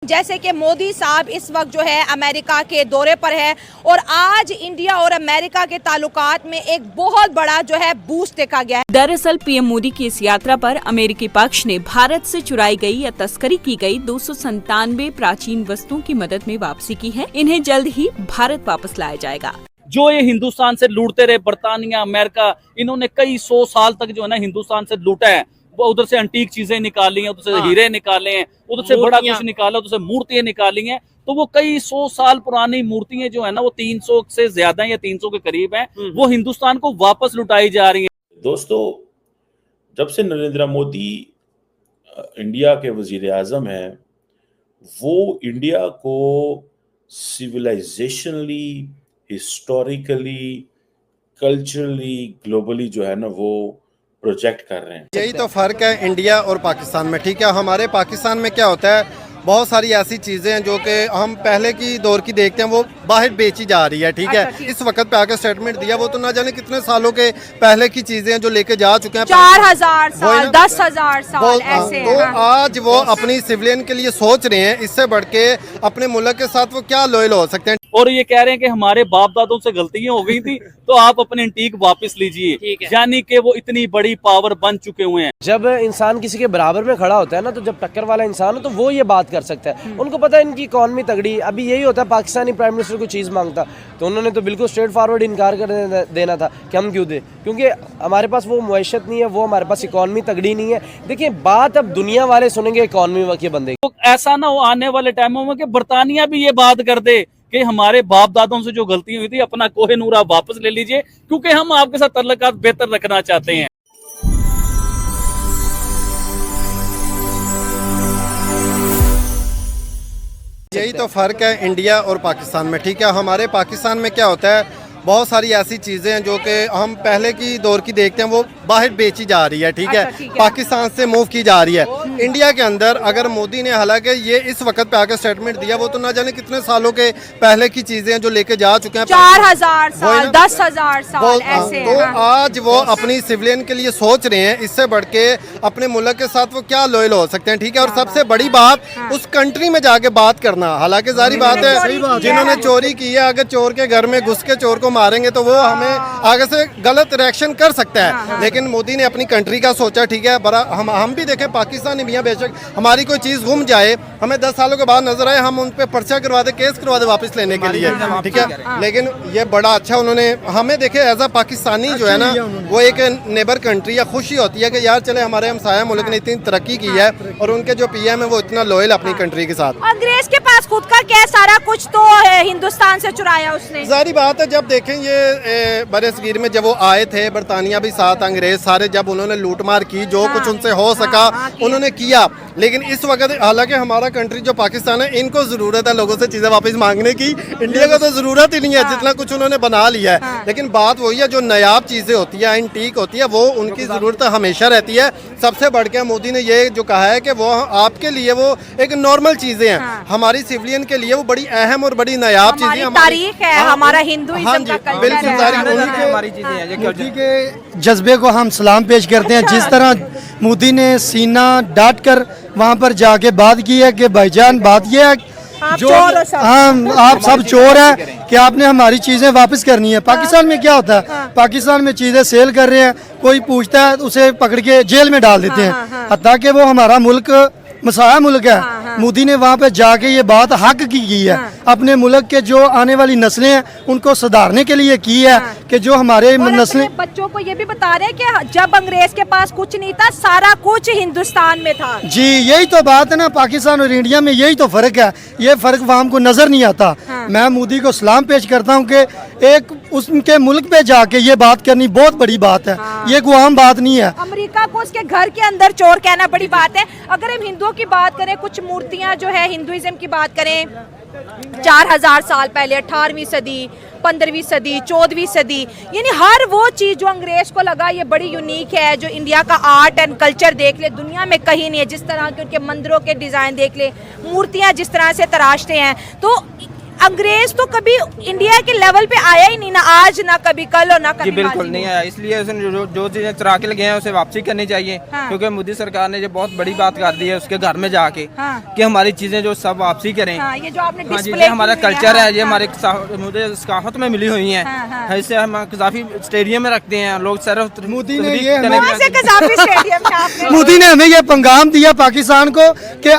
जैसे कि मोदी साहब इस वक्त जो है अमेरिका के दौरे पर है और आज इंडिया और अमेरिका के ताल्लुकात में एक बहुत बड़ा जो है बूस्ट देखा गया है। दरअसल पीएम मोदी की इस यात्रा पर अमेरिकी पक्ष ने भारत से चुराई गई या तस्करी की गई 297 प्राचीन वस्तुओं की मदद में वापसी की है। इन्हें जल्द ही भारत वापस लाया जाएगा। जो ये हिंदुस्तान से लूटते रहे बर्तानिया अमेरिका, इन्होंने कई 100 साल तक जो है ना हिंदुस्तान से लूटा है। वो उधर से एंटीक चीजें निकाली हैं, उधर से हीरे निकाले हैं, उधर से बड़ा कुछ निकाला, उधर से मूर्तियां निकाली हैं। तो वो कई 100 साल पुरानी मूर्तियां जो है ना वो 300 से ज्यादा या 300 के करीब हैं, वो हिंदुस्तान को वापस लुटाई जा रही है। दोस्तों, जब से नरेंद्र मोदी इंडिया के वजीर आजम हैं, वो इंडिया को सिविलाइजेशनली, हिस्टोरिकली, कल्चरली, ग्लोबली जो है ना वो प्रोजेक्ट कर रहे हैं। यही तो फर्क है इंडिया और पाकिस्तान में। ठीक है, हमारे पाकिस्तान में क्या होता है, बहुत सारी ऐसी चीज़ें हैं जो कि हम पहले की दौर की देखते हैं, वो बाहर बेची जा रही है। ठीक है, इस वक्त पे आके स्टेटमेंट दिया, वो तो ना जाने कितने सालों के पहले की चीज़ें हैं जो लेके जा चुके हैं, 4000 साल, 10,000 साल ऐसे। तो आज वो अपनी सिविलियन के लिए सोच रहे हैं, इससे बढ़ के अपने मुल्क के साथ वो क्या लॉयल हो सकते हैं। और ये कह रहे हैं कि हमारे बाप दादों से गलतियां हो गई थी, तो आप अपने एंटीक वापस लीजिए, यानी कि वो इतनी बड़ी पावर बन चुके हुए हैं। जब इंसान किसी के बराबर में खड़ा होता है ना, तो जब टक्कर वाला इंसान हो तो वो ये बात कर सकता है। उनको पता है इनकी इकॉनमी तगड़ी। अभी यही होता है, पाकिस्तानी प्राइम मिनिस्टर को चीज़ मांगता तो उन्होंने तो बिल्कुल स्ट्रेट फॉरवर्ड इनकार कर देना था कि हम क्यों दे, क्योंकि हमारे पास वो मुआशत नहीं है, वो हमारे पास इकॉनमी तगड़ी नहीं है। देखिए, बात अब दुनिया वाले सुनेंगे इकॉनमी के बंदे। तो ऐसा ना हो आने वाले टाइमों में कि बर्तानिया भी ये बात कर दे कि हमारे बाप दादों से जो गलती हुई थी, अपना कोहिनूर आप वापस ले लीजिए, क्योंकि हम आपके साथ तल्लुकात बेहतर रखना चाहते हैं। यही तो फर्क है इंडिया और पाकिस्तान में। ठीक है, हमारे पाकिस्तान में क्या होता है, बहुत सारी ऐसी चीज़ें हैं जो कि हम पहले की दौर की देखते हैं, वो बाहर बेची जा रही है। ठीक है, पाकिस्तान से मूव की जा रही है। इंडिया के अंदर अगर मोदी ने, हालांकि ये इस वक्त पे आके स्टेटमेंट दिया, वो तो ना जाने कितने सालों के पहले की चीज़ें हैं जो लेके जा चुके हैं, 4000 साल, 10,000 साल ऐसे। तो आज वो अपनी सिविलियन के लिए सोच रहे हैं, इससे बढ़ के अपने मुल्क के साथ वो क्या लॉयल हो सकते हैं। ठीक है, और सबसे बड़ी बात उस कंट्री में जाके बात करना। हालांकि जारी बात है, जिन्होंने चोरी की है, अगर चोर के घर में घुस के चोर को मारेंगे तो वो हमें आगे से गलत रिएक्शन कर सकता है। लेकिन मोदी ने अपनी कंट्री का सोचा। ठीक है, बड़ा हम भी देखें, पाकिस्तानी भी हैं, बेशक हमारी कोई चीज़ गुम जाए, हमें 10 सालों के बाद नजर आए, हम उन पे पर्चा करवा दे, केस करवा दे वापस लेने के लिए। ठीक है, लेकिन ये बड़ा अच्छा उन्होंने हमें देखे एज अ पाकिस्तानी जो है ना, वो एक नेबर कंट्री या खुशी होती है कि यार चले हमारे हमसाया मुल्क ने इतनी तरक्की की है और उनके जो पीएम है वो इतना लॉयल अपनी कंट्री के साथ। अंग्रेज के पास खुद का क्या सारा कुछ तो हिंदुस्तान से चुराया उसने। जारी बात है, जब देखें ये बड़े सगीर में जब वो आए थे, बरतानिया भी साथ, अंग्रेज सारे, जब उन्होंने लूटमार की, जो कुछ उनसे हो सका उन्होंने किया। लेकिन इस वक्त हालांकि हमारा कंट्री जो पाकिस्तान है, इनको जरूरत है लोगों से चीजें वापस मांगने की, इंडिया को तो जरूरत ही नहीं है, जितना कुछ उन्होंने बना लिया है। लेकिन बात वही है, जो नायाब चीजें होती है, एंटीक होती है, वो उनकी जरूरत हमेशा रहती है। सबसे बढ़ के मोदी ने ये जो कहा है कि वो आपके लिए वो एक नॉर्मल चीजें हैं, हमारी सिविलियन के लिए वो बड़ी अहम और बड़ी नायाब चीजें, हमारी तारीख है, हमारा हिंदुइज्म का कल्चर है। मोदी के जज्बे को हम सलाम पेश करते हैं। जिस तरह मोदी ने सीना डाट कर वहाँ पर जाके बात की है कि भाईजान, बात ये है जो हम आप सब चोर हैं कि आपने हमारी चीज़ें वापस करनी है। पाकिस्तान में क्या होता है, पाकिस्तान में चीज़ें सेल कर रहे हैं, कोई पूछता है उसे पकड़ के जेल में डाल देते हैं, हत्ता कि वो हमारा मुल्क मसाया मुल्क है। मोदी ने वहाँ पे जाके ये बात हक की है, अपने मुल्क के जो आने वाली नस्लें हैं उनको सुधारने के लिए की है कि जो हमारे नस्लें, बच्चों को ये भी बता रहे हैं कि जब अंग्रेज के पास कुछ नहीं था, सारा कुछ हिंदुस्तान में था। जी, यही तो बात है ना, पाकिस्तान और इंडिया में यही तो फर्क है। ये फर्क वहाँ हमको नजर नहीं आता। मैं मोदी को सलाम पेश करता हूँ कि एक उसके मुल्क पे जाके ये बात करनी बहुत बड़ी बात है। ये कोई आम बात नहीं है। अमेरिका को उसके घर के अंदर चोर कहना बड़ी बात है। अगर हम हिंदुओं की बात करें, कुछ मूर्तियां जो है हिंदुइज्म की बात करें, 4000 साल पहले, 18वीं सदी, 15वीं सदी, 14वीं सदी, यानी हर वो चीज़ जो अंग्रेज को लगा ये बड़ी यूनिक है, जो इंडिया का आर्ट एंड कल्चर देख ले, दुनिया में कहीं नहीं है। जिस तरह के उनके मंदिरों के डिज़ाइन देख ले, मूर्तियां जिस तरह से तराशते हैं, तो अंग्रेज तो कभी इंडिया के लेवल पे आया ही नहीं, ना आज ना कभी कल और ना जी कभी बिल्कुल माजी नहीं में। आया, इसलिए उसने जो चीजें चुरा के लगे हैं उसे वापसी करनी चाहिए। हाँ। क्योंकि मोदी सरकार ने जो बहुत बड़ी बात कर दी है उसके घर में जाके हाँ। कि हमारी चीजें जो सब वापसी करें। हाँ, ये जो आपने हाँ जी, डिस्प्ले ये हमारा की हुई कल्चर है, ये हाँ, हमारे मुझे सकाफत में मिली हुई है। हाँ, हाँ। इससे हम कजाफी स्टेडियम में रखते हैं लोग सिर्फ मोदी ने तहरीक ये करने कहाँ के से लिए। कजाफी स्टेडियम में आपने मोदी ने हमें ये पैगाम दिया पाकिस्तान को कि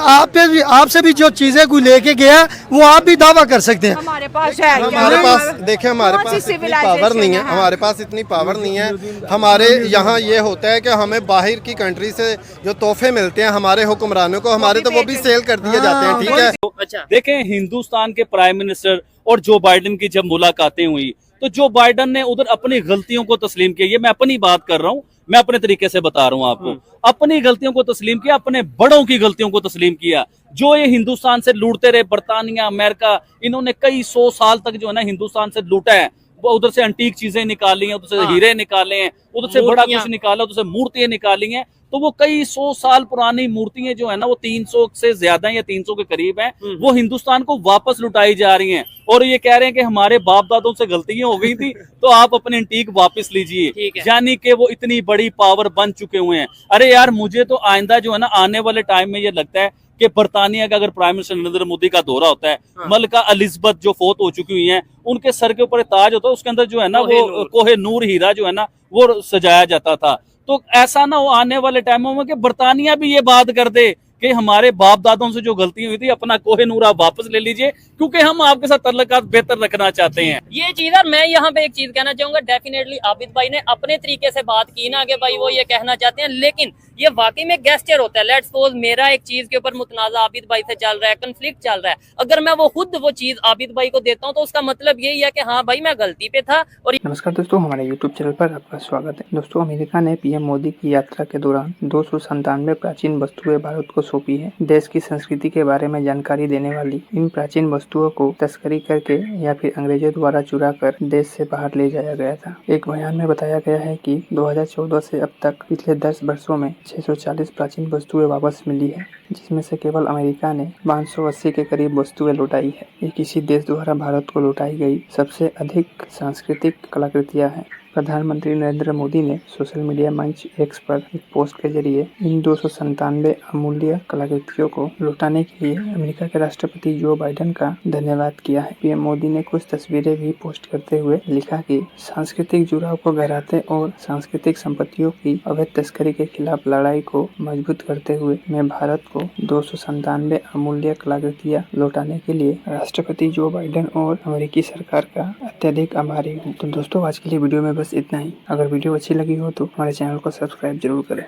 आपसे भी जो चीजें कोई लेके गया वो आप भी दावा कर सकते हैं। हमारे पास है क्या? हमारे पास देखिए, हमारे कौन सी पास इतनी civilization पावर नहीं है, है? हाँ। हमारे पास इतनी पावर नहीं है। हमारे यहाँ ये होता है कि हमें बाहर की कंट्री से जो तोहफे मिलते हैं हमारे हुक्मरानों को, हमारे तो वो भी सेल कर दिए जाते हैं, ठीक है। अच्छा देखें, हिंदुस्तान के प्राइम मिनिस्टर और जो बाइडेन की जब मुलाकातें हुई तो जो बाइडेन ने उधर अपनी गलतियों को तस्लीम किया। ये मैं अपनी बात कर रहा हूँ, मैं अपने तरीके से बता रहा हूँ आपको। अपनी गलतियों को तस्लीम किया, अपने बड़ों की गलतियों को तस्लीम किया। जो ये हिंदुस्तान से लूटते रहे, बर्तानिया, अमेरिका, इन्होंने कई 100 साल तक जो है ना हिंदुस्तान से लूटा है। वो उधर से एंटीक चीजें निकाली हैं, उधर से हीरे निकाले हैं, उधर से बड़ा कुछ निकाला, उधर से मूर्तियां निकाली हैं। तो वो कई 100 साल पुरानी मूर्तियां जो है ना, वो 300 से ज्यादा या 300 के करीब हैं, वो हिंदुस्तान को वापस लुटाई जा रही हैं। और ये कह रहे हैं कि हमारे बाप दादों से गलतियां हो गई थी तो आप अपने एंटीक वापस लीजिए, यानी कि वो इतनी बड़ी पावर बन चुके हुए हैं। अरे यार, मुझे तो आइंदा जो है ना आने वाले टाइम में ये लगता है कि बर्तानिया का अगर प्राइम मिनिस्टर नरेंद्र मोदी का दौरा होता है, मलका एलिजाबेथ जो फोत हो चुकी हुई हैं, उनके सर के ऊपर ताज होता है, उसके अंदर जो है ना वो कोहे नूर हीरा जो है ना वो सजाया जाता था। तो ऐसा ना हो आने वाले टाइमों में कि बर्तानिया भी ये बात कर दे कि हमारे बाप दादों से जो गलती हुई थी, अपना कोहे नूर आप वापस ले लीजिए, क्योंकि हम आपके साथ तल्लुकात बेहतर रखना चाहते हैं। ये चीज है। मैं यहाँ पे एक चीज कहना चाहूंगा, डेफिनेटली आबिद भाई ने अपने तरीके से बात की ना कि भाई वो ये कहना चाहते हैं, लेकिन ये वाकई में गेस्चर होता है। लेट्स सपोज मेरा एक चीज के ऊपर मुतनाजा आबिद भाई से चल रहा है, कंफ्लिक्ट चल रहा है, अगर मैं वो खुद वो चीज आबिद भाई को देता हूँ तो उसका मतलब यही है कि हाँ भाई मैं गलती पे था। और नमस्कार दोस्तों, हमारे YouTube चैनल पर आपका स्वागत है। दोस्तों, अमेरिका ने पीएम मोदी की यात्रा के दौरान 297 प्राचीन वस्तुएं भारत को सौंपी है। देश की संस्कृति के बारे में जानकारी देने वाली इन प्राचीन वस्तुओं को तस्करी करके या फिर अंग्रेजों द्वारा चुरा कर देश से बाहर ले जाया गया था। एक बयान में बताया गया है कि 2014 से अब तक पिछले 10 वर्षों में 640 प्राचीन वस्तुएं वापस मिली है, जिसमें से केवल अमेरिका ने 580 के करीब वस्तुएं लौटाई है। ये किसी देश द्वारा भारत को लौटाई गई सबसे अधिक सांस्कृतिक कलाकृतियां हैं। प्रधानमंत्री नरेंद्र मोदी ने सोशल मीडिया मंच एक्स पर एक पोस्ट के जरिए इन 297 अमूल्य कलाकृतियों को लौटाने के लिए अमेरिका के राष्ट्रपति जो बाइडेन का धन्यवाद किया है। पीएम मोदी ने कुछ तस्वीरें भी पोस्ट करते हुए लिखा कि सांस्कृतिक जुड़ाव को गहराते और सांस्कृतिक संपत्तियों की अवैध तस्करी के खिलाफ लड़ाई को मजबूत करते हुए मैं भारत को 297 अमूल्य कलाकृतियाँ लौटाने के लिए राष्ट्रपति जो बाइडेन और अमेरिकी सरकार का अत्यधिक आभारी हूँ। तो दोस्तों, आज के लिए वीडियो में बस इतना ही। अगर वीडियो अच्छी लगी हो तो हमारे चैनल को सब्सक्राइब जरूर करें।